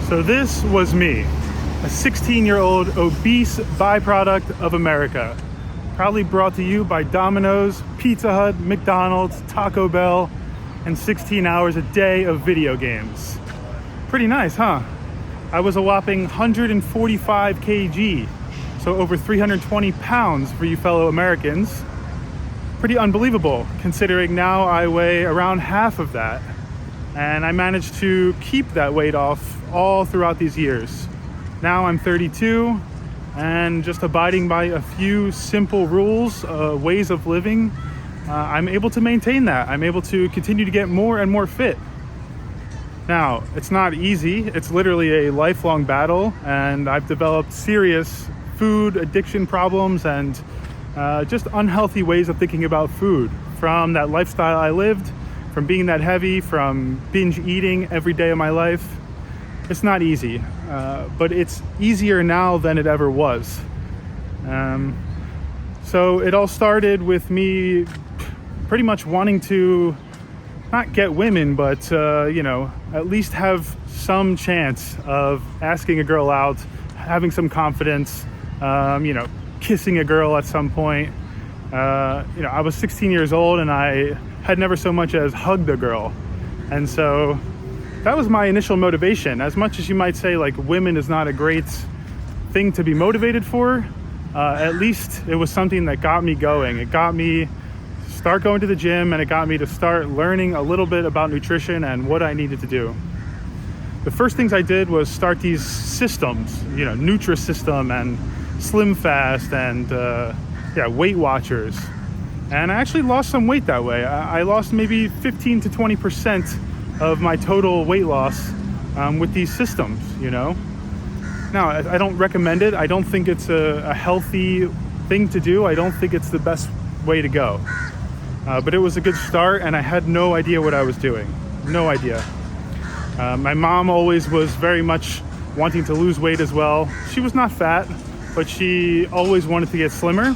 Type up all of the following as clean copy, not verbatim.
So this was me, a 16-year-old obese byproduct of America. Proudly brought to you by Domino's, Pizza Hut, McDonald's, Taco Bell, and 16 hours a day of video games. Pretty nice, huh? I was a whopping 145 kg, so over 320 pounds for you fellow Americans. Pretty unbelievable, considering now I weigh around half of that. And I managed to keep that weight off all throughout these years. Now I'm 32 and just abiding by a few simple rules, ways of living, I'm able to maintain that. I'm able to continue to get more and more fit. Now, it's not easy. It's literally a lifelong battle, and I've developed serious food addiction problems and just unhealthy ways of thinking about food from that lifestyle I lived, from being that heavy, from binge eating every day of my life. It's not easy, but it's easier now than it ever was. So it all started with me pretty much wanting to not get women, but at least have some chance of asking a girl out, having some confidence, kissing a girl at some point. I was 16 years old and I had never so much as hugged a girl. And so that was my initial motivation. As much as you might say like women is not a great thing to be motivated for, at least it was something that got me going. It got me to start going to the gym, and it got me to start learning a little bit about nutrition and what I needed to do. The first things I did was start these systems, Nutrisystem and Slim Fast and Weight Watchers. And I actually lost some weight that way. I lost maybe 15 to 20% of my total weight loss with these systems, Now, I don't recommend it. I don't think it's a healthy thing to do. I don't think it's the best way to go. But it was a good start, and I had no idea what I was doing. No idea. My mom always was very much wanting to lose weight as well. She was not fat, but she always wanted to get slimmer.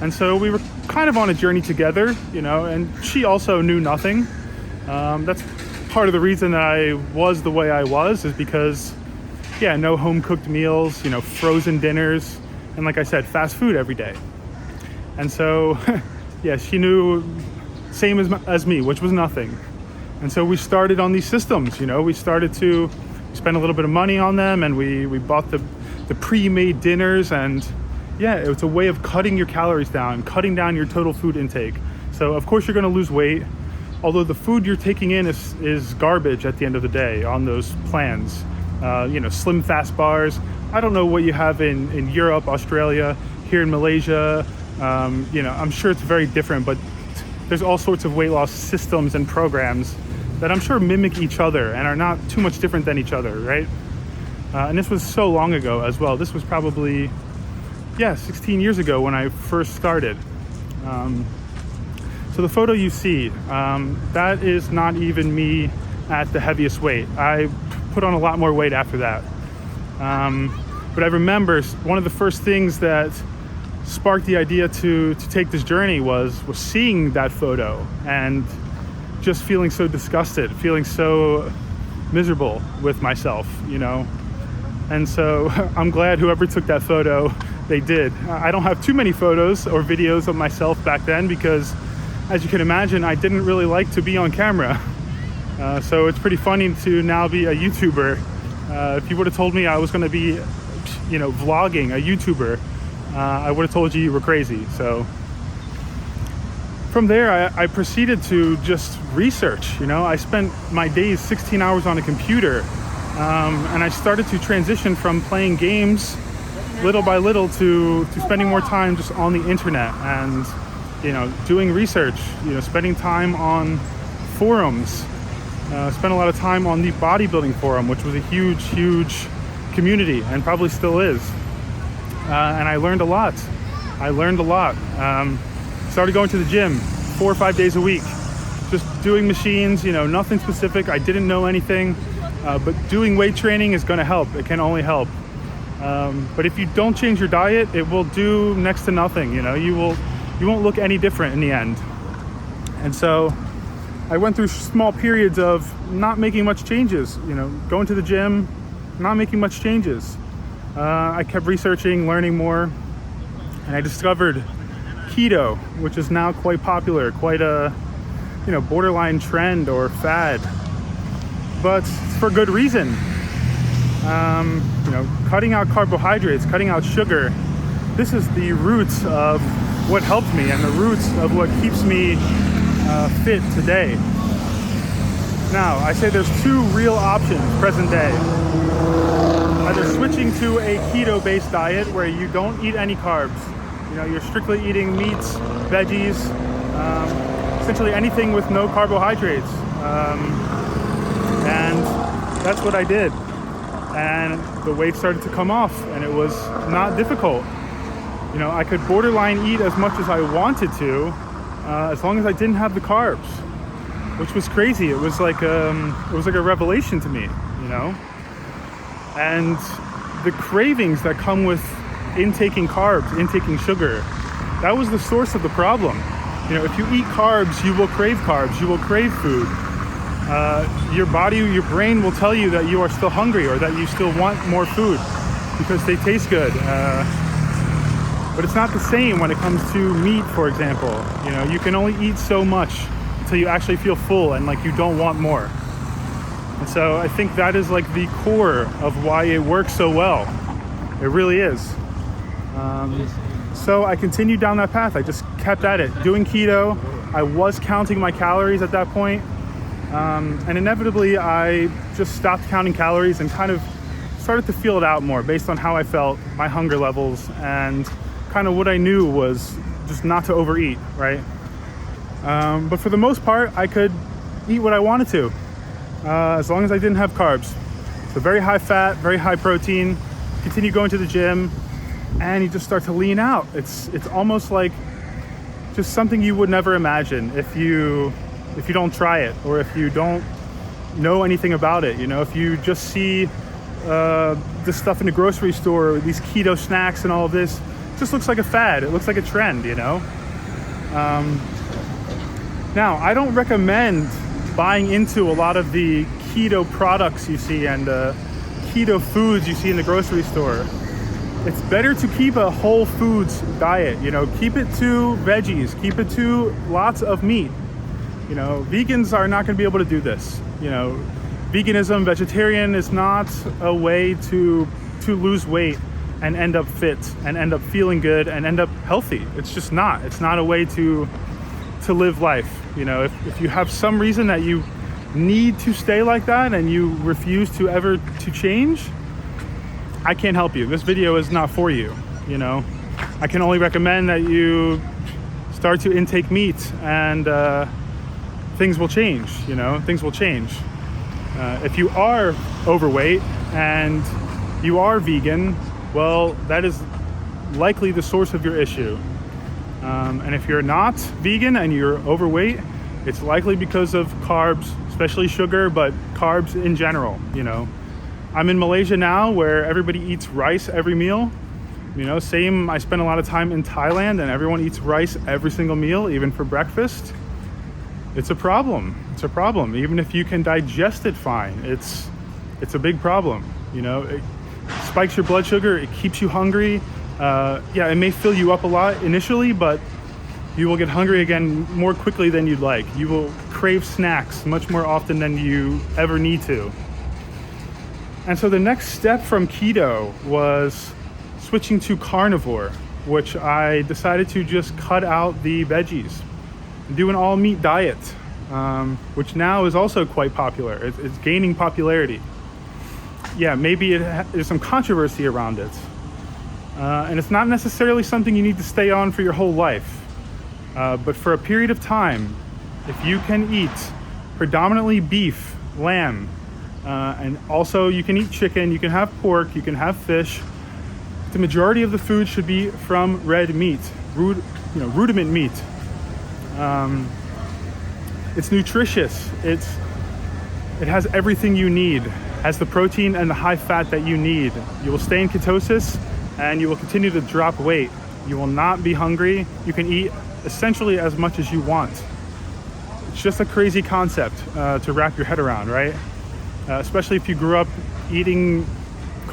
And so we were kind of on a journey together, and she also knew nothing. That's part of the reason that I was the way I was, is because, no home cooked meals, frozen dinners, and like I said, fast food every day. And so, she knew same as me, which was nothing. And so we started on these systems, we started to spend a little bit of money on them, and we bought the pre-made dinners, and it was a way of cutting your calories down, cutting down your total food intake. So of course you're going to lose weight, although the food you're taking in is garbage at the end of the day on those plans. Slim Fast bars. I don't know what you have in Europe, Australia, here in Malaysia. I'm sure it's very different, but there's all sorts of weight loss systems and programs that I'm sure mimic each other and are not too much different than each other, right? And this was so long ago as well. This was probably 16 years ago when I first started. So the photo you see, that is not even me at the heaviest weight. I put on a lot more weight after that. But I remember one of the first things that sparked the idea to take this journey was seeing that photo and just feeling so disgusted, feeling so miserable with myself, And so I'm glad whoever took that photo, they did. I don't have too many photos or videos of myself back then because, as you can imagine, I didn't really like to be on camera. So it's pretty funny to now be a YouTuber. If you would have told me I was going to be, vlogging, a YouTuber, I would have told you were crazy. So from there, I proceeded to just research. I spent my days 16 hours on a computer, and I started to transition from playing games little by little to spending more time just on the internet and, doing research, spending time on forums. Spent a lot of time on the bodybuilding forum, which was a huge community and probably still is. And I learned a lot. Started going to the gym 4 or 5 days a week, just doing machines, nothing specific. I didn't know anything, but doing weight training is going to help. It can only help. But if you don't change your diet, it will do next to nothing. You won't look any different in the end. And so I went through small periods of not making much changes, going to the gym, not making much changes. I kept researching, learning more, and I discovered keto, which is now quite popular, quite a borderline trend or fad, but it's for good reason. Cutting out carbohydrates, cutting out sugar, this is the roots of what helped me and the roots of what keeps me fit today. Now, I say there's two real options present day. Either switching to a keto-based diet where you don't eat any carbs. You're strictly eating meats, veggies, essentially anything with no carbohydrates. And that's what I did. And the weight started to come off, and it was not difficult. I could borderline eat as much as I wanted to, as long as I didn't have the carbs, which was crazy. It was like a revelation to me, And the cravings that come with intaking carbs, intaking sugar, that was the source of the problem. If you eat carbs, you will crave carbs, you will crave food. Your body, your brain will tell you that you are still hungry or that you still want more food because they taste good. But it's not the same when it comes to meat, for example. You can only eat so much until you actually feel full and like you don't want more. And so I think that is like the core of why it works so well. It really is. So I continued down that path. I just kept at it, doing keto. I was counting my calories at that point. And inevitably, I just stopped counting calories and kind of started to feel it out more based on how I felt, my hunger levels, and kind of what I knew was just not to overeat, right? But for the most part, I could eat what I wanted to, as long as I didn't have carbs. So very high fat, very high protein, continue going to the gym, and you just start to lean out. It's almost like just something you would never imagine if you don't try it, or if you don't know anything about it. If you just see this stuff in the grocery store, these keto snacks and all of this, it just looks like a fad. It looks like a trend, Now, I don't recommend buying into a lot of the keto products you see and keto foods you see in the grocery store. It's better to keep a whole foods diet, keep it to veggies, keep it to lots of meat. Vegans are not going to be able to do this. Veganism, vegetarian is not a way to lose weight and end up fit and end up feeling good and end up healthy. It's just not. It's not a way to live life. If you have some reason that you need to stay like that and you refuse to ever to change, I can't help you. This video is not for you. I can only recommend that you start to intake meat and things will change. Things will change. If you are overweight and you are vegan, well, that is likely the source of your issue. And if you're not vegan and you're overweight, it's likely because of carbs, especially sugar, but carbs in general. I'm in Malaysia now, where everybody eats rice every meal. Same, I spent a lot of time in Thailand and everyone eats rice every single meal, even for breakfast. It's a problem. It's a problem. Even if you can digest it fine, it's a big problem. It spikes your blood sugar. It keeps you hungry. It may fill you up a lot initially, but you will get hungry again more quickly than you'd like. You will crave snacks much more often than you ever need to. And so the next step from keto was switching to carnivore, which I decided to just cut out the veggies. Do an all meat diet, which now is also quite popular. It's gaining popularity. Maybe there's some controversy around it. And it's not necessarily something you need to stay on for your whole life. But for a period of time, if you can eat predominantly beef, lamb, and also you can eat chicken, you can have pork, you can have fish. The majority of the food should be from red meat, ruminant meat. It's nutritious. It has everything you need. Has the protein and the high fat that you need. You will stay in ketosis and you will continue to drop weight. You will not be hungry. You can eat essentially as much as you want. It's just a crazy concept to wrap your head around, right? Especially if you grew up eating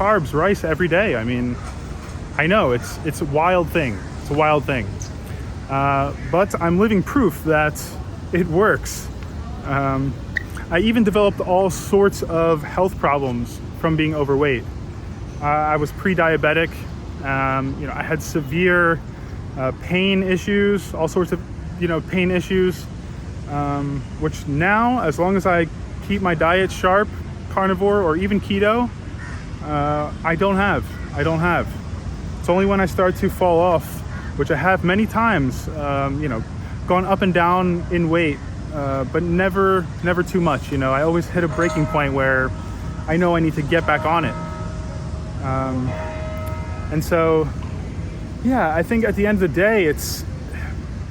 carbs, rice every day. I mean, I know it's a wild thing. It's a wild thing. But I'm living proof that it works. I even developed all sorts of health problems from being overweight. I was pre-diabetic. I had severe pain issues, all sorts of, pain issues, which now, as long as I keep my diet sharp, carnivore, or even keto, I don't have. It's only when I start to fall off, which I have many times, gone up and down in weight, but never too much. I always hit a breaking point where I know I need to get back on it. And so, yeah, I think at the end of the day,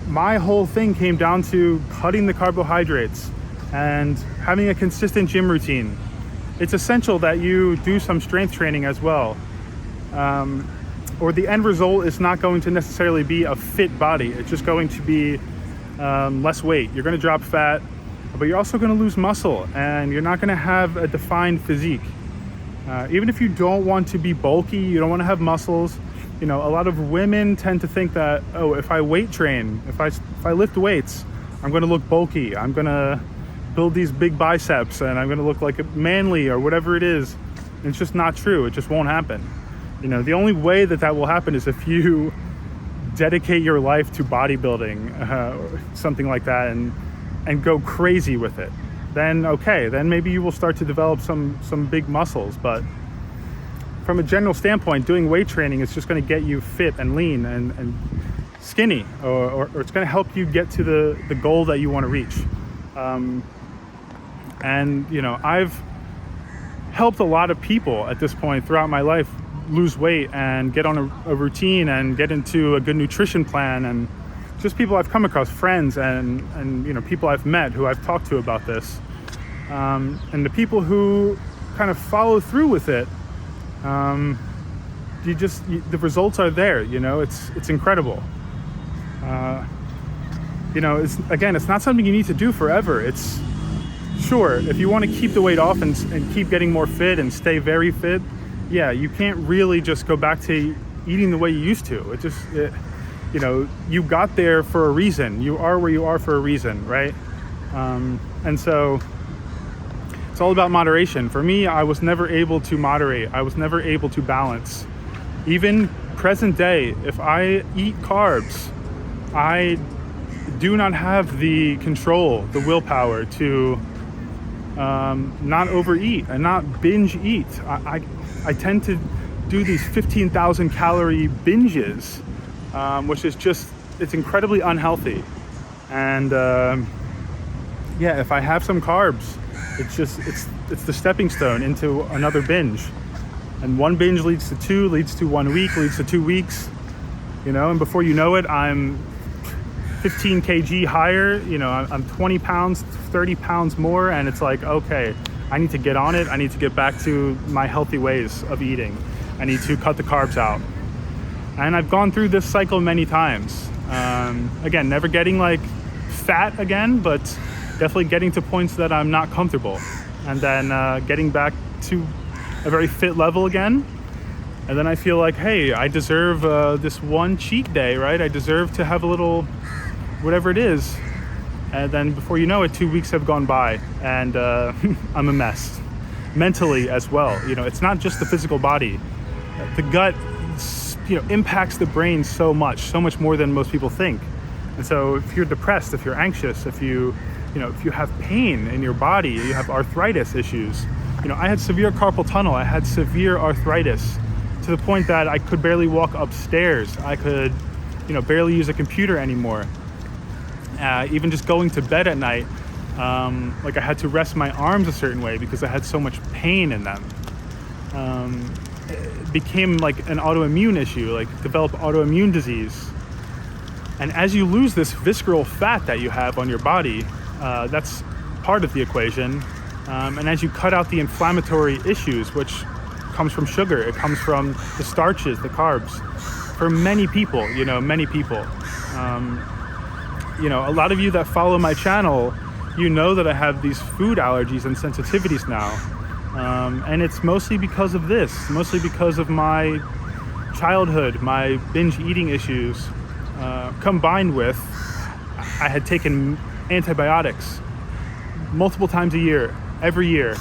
my whole thing came down to cutting the carbohydrates and having a consistent gym routine. It's essential that you do some strength training as well. Or the end result is not going to necessarily be a fit body. It's just going to be less weight. You're going to drop fat, but you're also going to lose muscle, and you're not going to have a defined physique. Even if you don't want to be bulky, you don't want to have muscles. A lot of women tend to think that, oh, if I weight train, if I lift weights, I'm going to look bulky. I'm going to build these big biceps, and I'm going to look like manly or whatever it is. It's just not true. It just won't happen. The only way that will happen is if you dedicate your life to bodybuilding, or something like that, and go crazy with it. Then maybe you will start to develop some big muscles. But from a general standpoint, doing weight training is just going to get you fit and lean and skinny, or it's going to help you get to the goal that you want to reach. I've helped a lot of people at this point throughout my life lose weight and get on a routine and get into a good nutrition plan, and just people I've come across, friends and people I've met who I've talked to about this, and the people who kind of follow through with it, the results are there. It's incredible. It's not something you need to do forever. It's sure, if you want to keep the weight off and keep getting more fit and stay very fit, yeah, you can't really just go back to eating the way you used to. You got there for a reason. You are where you are for a reason, right? And so it's all about moderation. For me, I was never able to moderate. I was never able to balance. Even present day, if I eat carbs, I do not have the control, the willpower to not overeat and not binge eat. I tend to do these 15,000 calorie binges, which is it's incredibly unhealthy. And if I have some carbs, it's the stepping stone into another binge. And one binge leads to two, leads to 1 week, leads to 2 weeks, and before you know it, I'm 15 kg higher, I'm 20 pounds, 30 pounds more, and it's like, okay, I need to get on it. I need to get back to my healthy ways of eating. I need to cut the carbs out. And I've gone through this cycle many times. Again, never getting like fat again, but definitely getting to points that I'm not comfortable. And then getting back to a very fit level again. And then I feel like, hey, I deserve this one cheat day, right? I deserve to have a little, whatever it is. And then before you know it, 2 weeks have gone by, and I'm a mess. Mentally as well. It's not just the physical body. The gut, impacts the brain so much more than most people think. And so if you're depressed, if you're anxious, if you have pain in your body, you have arthritis issues. I had severe carpal tunnel. I had severe arthritis to the point that I could barely walk upstairs. I could, barely use a computer anymore. Even just going to bed at night, I had to rest my arms a certain way because I had so much pain in them. It became like an autoimmune issue, developed autoimmune disease. And as you lose this visceral fat that you have on your body, that's part of the equation. And as you cut out the inflammatory issues, which comes from sugar, it comes from the starches, the carbs, for many people, a lot of you that follow my channel, that I have these food allergies and sensitivities now. And it's mostly because of this, mostly because of my childhood, my binge eating issues, combined with I had taken antibiotics multiple times a year, every year,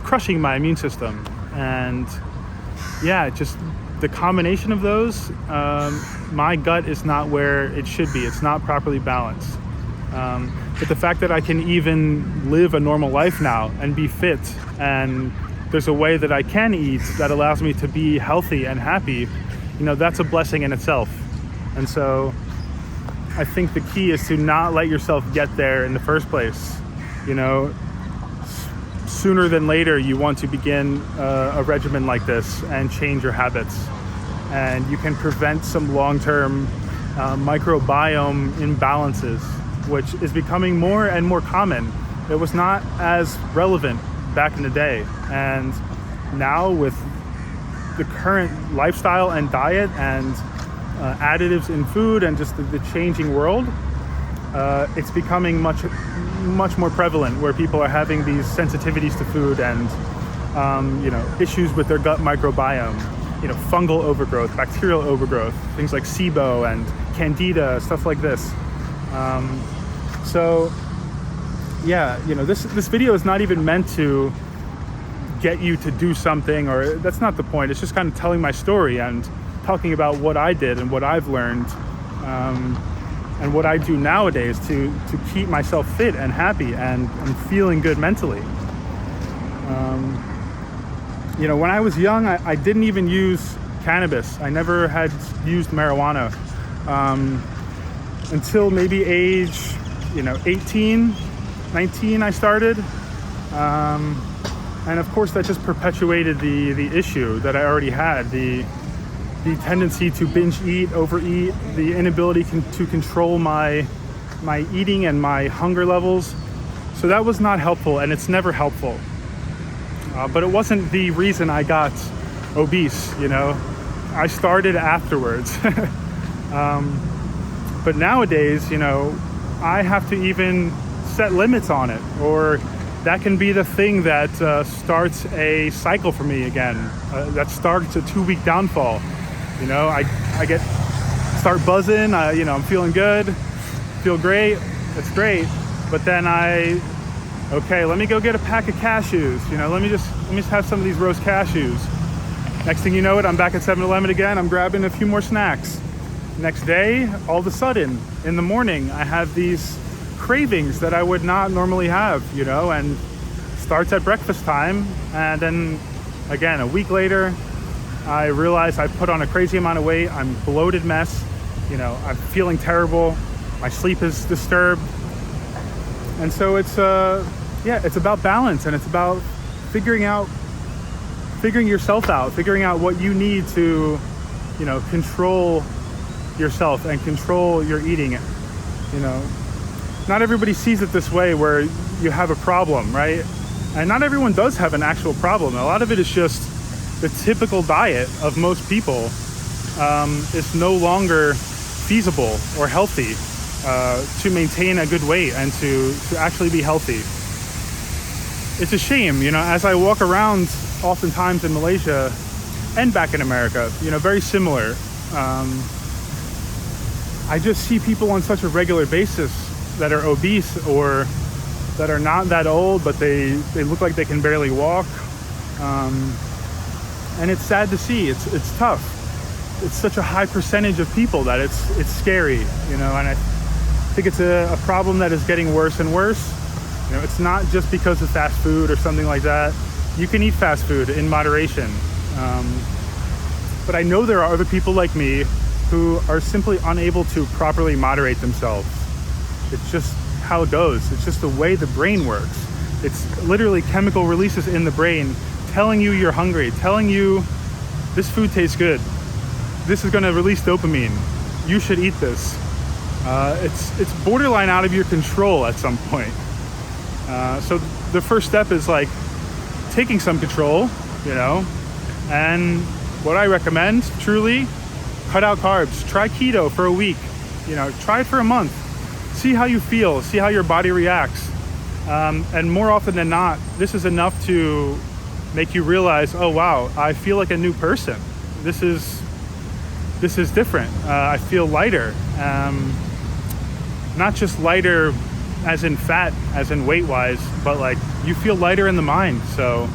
crushing my immune system. And yeah, just the combination of those, my gut is not where it should be. It's not properly balanced. But the fact that I can even live a normal life now and be fit, and there's a way that I can eat that allows me to be healthy and happy, that's a blessing in itself. And so I think the key is to not let yourself get there in the first place. Sooner than later, you want to begin a regimen like this and change your habits. And you can prevent some long-term microbiome imbalances, which is becoming more and more common. It was not as relevant back in the day. And now with the current lifestyle and diet and additives in food and just the changing world, it's becoming much more prevalent, where people are having these sensitivities to food and issues with their gut microbiome, fungal overgrowth, bacterial overgrowth, things like SIBO and Candida, stuff like this. So yeah, this video is not even meant to get you to do something, or that's not the point. It's just kind of telling my story and talking about what I did and what I've learned, and what I do nowadays to keep myself fit and happy and feeling good mentally. When I was young, I didn't even use cannabis. I never had used marijuana until maybe age 18, 19 I started. And of course that just perpetuated the issue that I already had, the tendency to binge eat, overeat, the inability to control my eating and my hunger levels. So that was not helpful, and it's never helpful. But it wasn't the reason I got obese, I started afterwards. But nowadays, I have to even set limits on it, or that can be the thing that starts a cycle for me again, that starts a 2-week downfall. I start buzzing, I'm feeling good, feel great, it's great. But then let me go get a pack of cashews, let me just have some of these roast cashews. Next thing you know I'm back at 7-Eleven again, I'm grabbing a few more snacks. Next day, all of a sudden, in the morning, I have these cravings that I would not normally have, and starts at breakfast time. And then again, a week later, I realize I put on a crazy amount of weight. I'm a bloated mess. I'm feeling terrible. My sleep is disturbed. And so it's about balance, and it's about figuring yourself out, figuring out what you need to, control yourself and control your eating. Not everybody sees it this way, where you have a problem, right? And not everyone does have an actual problem. A lot of it is just the typical diet of most people is no longer feasible or healthy to maintain a good weight and to actually be healthy. It's a shame, as I walk around oftentimes in Malaysia and back in America, very similar. I just see people on such a regular basis that are obese or that are not that old, but they look like they can barely walk. And it's sad to see. It's tough. It's such a high percentage of people that it's scary, and I think it's a problem that is getting worse and worse. It's not just because of fast food or something like that. You can eat fast food in moderation. But I know there are other people like me who are simply unable to properly moderate themselves. It's just how it goes. It's just the way the brain works. It's literally chemical releases in the brain telling you you're hungry, telling you this food tastes good. This is going to release dopamine. You should eat this. It's borderline out of your control at some point. So the first step is like taking some control, and what I recommend, truly, cut out carbs. Try keto for a week. Try it for a month. See how you feel. See how your body reacts. And more often than not, this is enough to make you realize, oh wow, I feel like a new person. This is different. I feel lighter. Not just lighter as in fat, as in weight wise, but like you feel lighter in the mind. So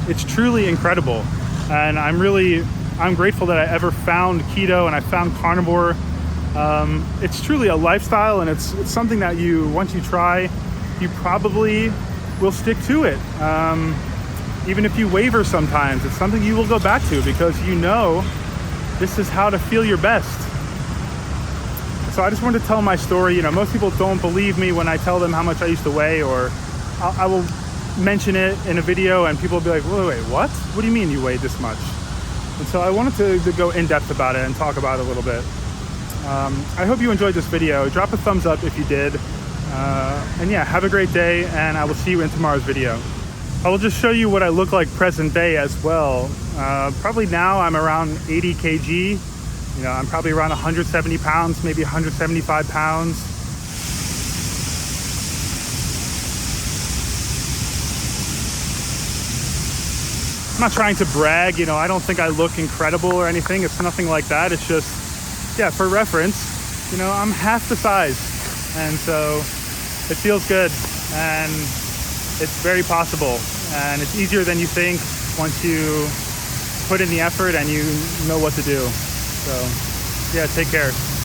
it's truly incredible. And I'm grateful that I ever found keto and I found carnivore. It's truly a lifestyle, and it's something that once you try, you probably will stick to it. Even if you waver sometimes, it's something you will go back to because you know this is how to feel your best. So I just wanted to tell my story. You know, most people don't believe me when I tell them how much I used to weigh, or I will mention it in a video and people will be like, wait, what? What do you mean you weighed this much? And so I wanted to go in depth about it and talk about it a little bit. I hope you enjoyed this video. Drop a thumbs up if you did. And yeah, have a great day, and I will see you in tomorrow's video. I will just show you what I look like present day as well. Probably now I'm around 80 kg. You know, I'm probably around 170 pounds, maybe 175 pounds. I'm not trying to brag, you know, I don't think I look incredible or anything. It's nothing like that. It's just, yeah, for reference, you know, I'm half the size. And so it feels good, and it's very possible. And it's easier than you think once you put in the effort and you know what to do. So yeah, take care.